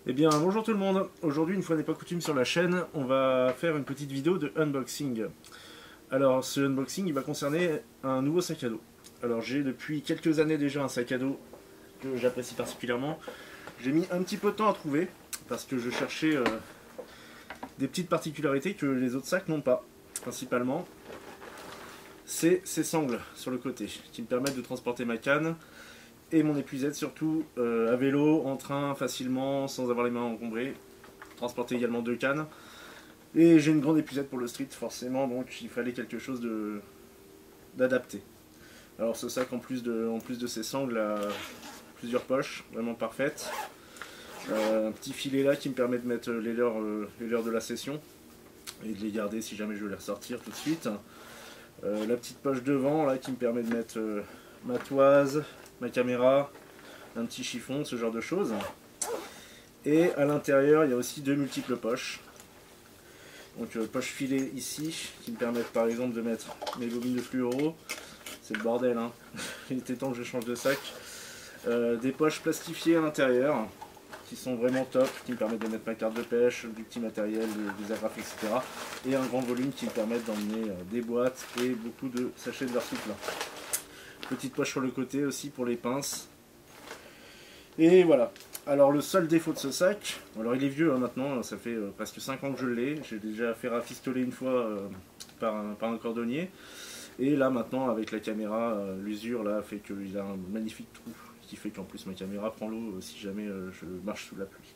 Eh bien, bonjour tout le monde. Aujourd'hui, une fois n'est pas coutume sur la chaîne, on va faire une petite vidéo de unboxing. Alors, ce unboxing, il va concerner un nouveau sac à dos. Alors, j'ai depuis quelques années déjà un sac à dos que j'apprécie particulièrement. J'ai mis un petit peu de temps à trouver, parce que je cherchais des petites particularités que les autres sacs n'ont pas. Principalement, c'est ces sangles sur le côté, qui me permettent de transporter ma canne, et mon épuisette surtout, à vélo, en train, facilement, sans avoir les mains encombrées. Transporter également deux cannes. Et j'ai une grande épuisette pour le street forcément, donc il fallait quelque chose d'adapté. Alors ce sac, en plus de ses sangles, a plusieurs poches, vraiment parfaites. Un petit filet là qui me permet de mettre les leurres de la session et de les garder si jamais je veux les ressortir tout de suite. La petite poche devant là qui me permet de mettre ma toise, ma caméra, un petit chiffon, ce genre de choses. Et à l'intérieur, il y a aussi deux multiples poches. Donc poche filet ici, qui me permettent par exemple de mettre mes bobines de fluoro. C'est le bordel, hein. Il était temps que je change de sac. Des poches plastifiées à l'intérieur, qui sont vraiment top, qui me permettent de mettre ma carte de pêche, du petit matériel, des agrafes, etc. Et un grand volume qui me permet d'emmener des boîtes et beaucoup de sachets de verre souple. Petite poche sur le côté aussi pour les pinces. Et voilà. Alors le seul défaut de ce sac, alors il est vieux hein, maintenant, ça fait presque 5 ans que je l'ai, j'ai déjà fait rafistoler une fois par un cordonnier, et là maintenant avec la caméra, l'usure là fait qu'il a un magnifique trou, qui fait qu'en plus ma caméra prend l'eau si jamais je marche sous la pluie.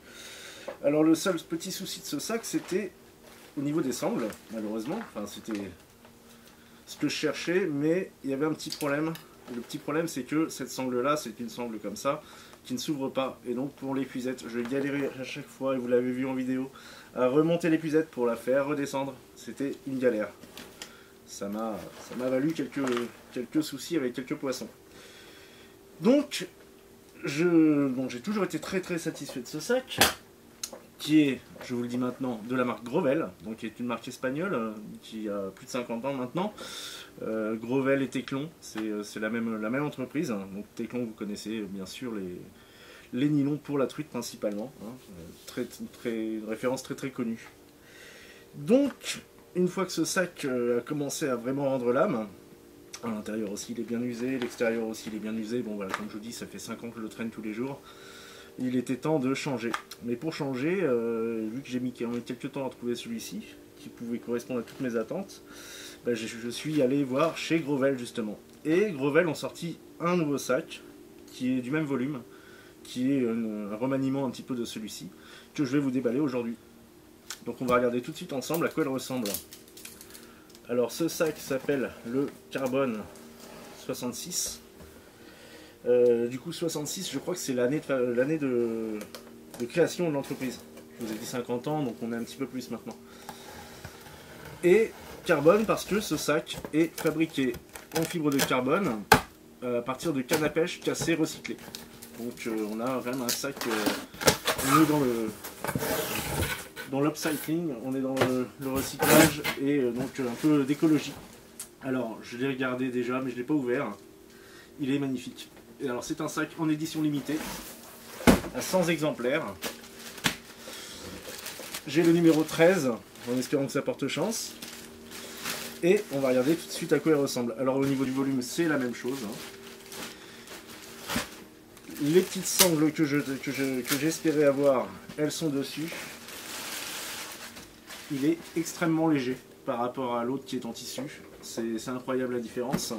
Alors le seul petit souci de ce sac c'était au niveau des sangles, malheureusement, enfin c'était ce que je cherchais, mais il y avait un petit problème. Le petit problème c'est que cette sangle là, c'est une sangle comme ça, qui ne s'ouvre pas, et donc pour l'épuisette, je galérais à chaque fois, et vous l'avez vu en vidéo, à remonter l'épuisette pour la faire redescendre, c'était une galère. Ça m'a valu quelques soucis avec quelques poissons. Donc, j'ai toujours été très satisfait de ce sac, qui est, je vous le dis maintenant, de la marque Grovel, donc qui est une marque espagnole, qui a plus de 50 ans maintenant. Grovel et Teclon, c'est la même entreprise. Donc Teclon, vous connaissez bien sûr les nylons pour la truite principalement, hein, une référence très connue. Donc, une fois que ce sac a commencé à vraiment rendre l'âme, à l'intérieur aussi il est bien usé, l'extérieur aussi il est bien usé, bon voilà, comme je vous dis, ça fait 5 ans que je le traîne tous les jours, il était temps de changer. Mais pour changer, vu que j'ai mis quelques temps à trouver celui-ci, qui pouvait correspondre à toutes mes attentes, je suis allé voir chez Grovel justement. Et Grovel ont sorti un nouveau sac qui est du même volume, qui est un remaniement un petit peu de celui-ci, que je vais vous déballer aujourd'hui. Donc on va regarder tout de suite ensemble à quoi il ressemble. Alors ce sac s'appelle le Carbone 66. Du coup 66, je crois que c'est l'année de création de l'entreprise. Je vous ai dit 50 ans, donc on est un petit peu plus maintenant. Et carbone parce que ce sac est fabriqué en fibre de carbone à partir de canne à pêche cassée recyclée. Donc on a vraiment un sac, on est dans l'upcycling, on est dans le recyclage et donc un peu d'écologie. Alors je l'ai regardé déjà mais je ne l'ai pas ouvert, il est magnifique. Et alors c'est un sac en édition limitée, à 100 exemplaires. J'ai le numéro 13, en espérant que ça porte chance. Et on va regarder tout de suite à quoi il ressemble. Alors au niveau du volume, c'est la même chose. Les petites sangles que j'espérais avoir, elles sont dessus. Il est extrêmement léger par rapport à l'autre qui est en tissu. C'est incroyable la différence.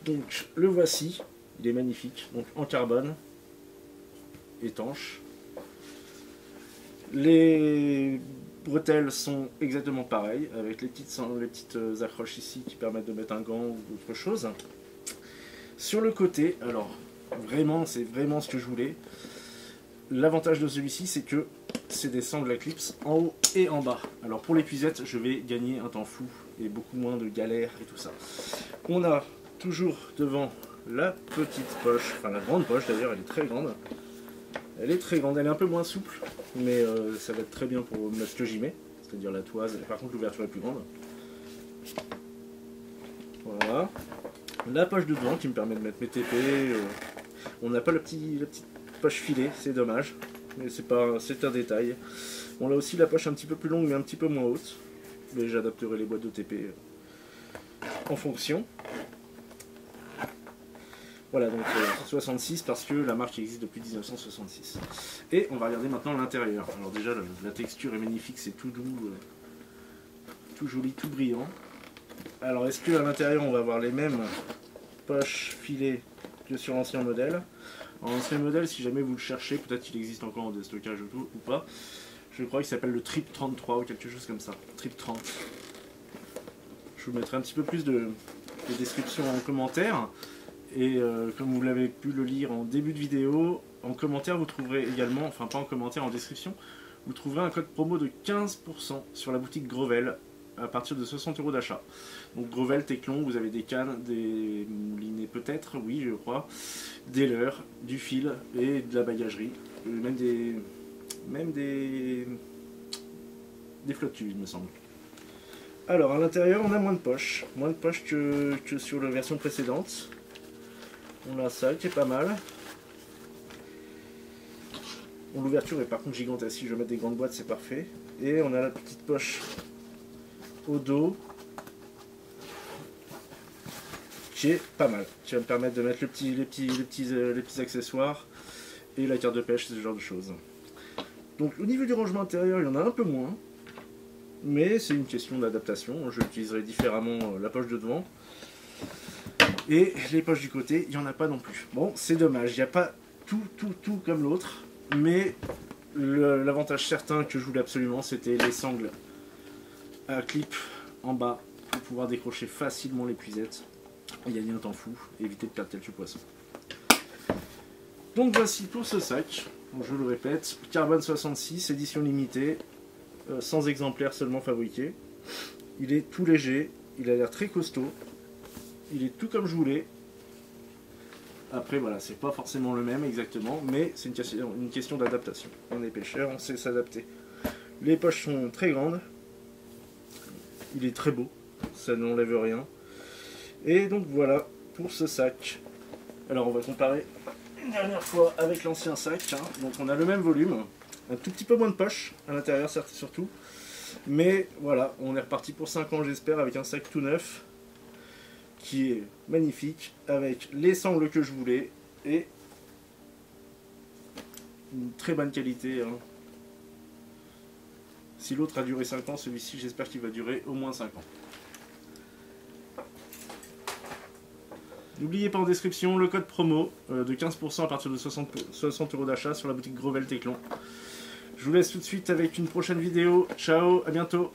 Donc le voici, il est magnifique. Donc en carbone, étanche. Les bretelles sont exactement pareilles, avec les petites accroches ici qui permettent de mettre un gant ou autre chose. Sur le côté, alors vraiment, c'est vraiment ce que je voulais. L'avantage de celui-ci, c'est que c'est des sangles à clips en haut et en bas. Alors pour l'épuisette, je vais gagner un temps fou et beaucoup moins de galères et tout ça. On a toujours devant la petite poche, enfin la grande poche d'ailleurs, elle est très grande. Elle est très grande, elle est un peu moins souple, mais ça va être très bien pour ce que j'y mets, c'est-à-dire la toise. Par contre, l'ouverture est plus grande. Voilà. La poche de devant qui me permet de mettre mes TP. On n'a pas la petite poche filet, c'est dommage. mais c'est un détail. On a aussi la poche un petit peu plus longue mais un petit peu moins haute, mais j'adapterai les boîtes de TP en fonction. Voilà, donc 66 parce que la marque existe depuis 1966. Et on va regarder maintenant l'intérieur. Alors déjà, la texture est magnifique, c'est tout doux, tout joli, tout brillant. Alors est-ce qu'à l'intérieur on va avoir les mêmes poches filets que sur l'ancien modèle? En ancien modèle, si jamais vous le cherchez, peut-être qu'il existe encore en déstockage ou pas, je crois qu'il s'appelle le Trip 33 ou quelque chose comme ça. Trip 30. Je vous mettrai un petit peu plus de description en commentaire. Et comme vous l'avez pu le lire en début de vidéo, en commentaire vous trouverez également, enfin pas en commentaire, en description, vous trouverez un code promo de 15% sur la boutique Grovel à partir de 60 € d'achat. Donc Grovel, Teclon, vous avez des cannes, des moulinets peut-être, oui je crois, des leurres, du fil et de la bagagerie, même des flottes tubes il me semble. Alors à l'intérieur on a moins de poches que sur la version précédente. On a ça qui est pas mal. Bon, l'ouverture est par contre gigantesque, si je veux mettre des grandes boîtes c'est parfait. Et on a la petite poche au dos qui est pas mal, qui va me permettre de mettre les petits accessoires et la carte de pêche, ce genre de choses. Donc au niveau du rangement intérieur il y en a un peu moins, mais c'est une question d'adaptation. Je utiliserai différemment la poche de devant. Et les poches du côté, il n'y en a pas non plus. Bon, c'est dommage, il n'y a pas tout comme l'autre. Mais l'avantage certain que je voulais absolument, c'était les sangles à clip en bas pour pouvoir décrocher facilement l'épuisette. Et gagner un temps fou, et éviter de perdre quelques poissons. Donc voici pour ce sac. Donc, je le répète, Carbone 66, édition limitée, 100 exemplaires seulement fabriqués. Il est tout léger, il a l'air très costaud. Il est tout comme je voulais. Après voilà, c'est pas forcément le même exactement, mais c'est une question d'adaptation. On est pêcheur, on sait s'adapter. Les poches sont très grandes. Il est très beau, ça n'enlève rien. Et donc voilà pour ce sac. Alors on va comparer une dernière fois avec l'ancien sac. Donc on a le même volume, un tout petit peu moins de poches à l'intérieur surtout. Mais voilà, on est reparti pour 5 ans j'espère avec un sac tout neuf, qui est magnifique, avec les sangles que je voulais et une très bonne qualité. Si l'autre a duré 5 ans, celui-ci j'espère qu'il va durer au moins 5 ans. N'oubliez pas en description le code promo de 15% à partir de 60 € d'achat sur la boutique Grovel Teclon. Je vous laisse tout de suite avec une prochaine vidéo. Ciao, à bientôt.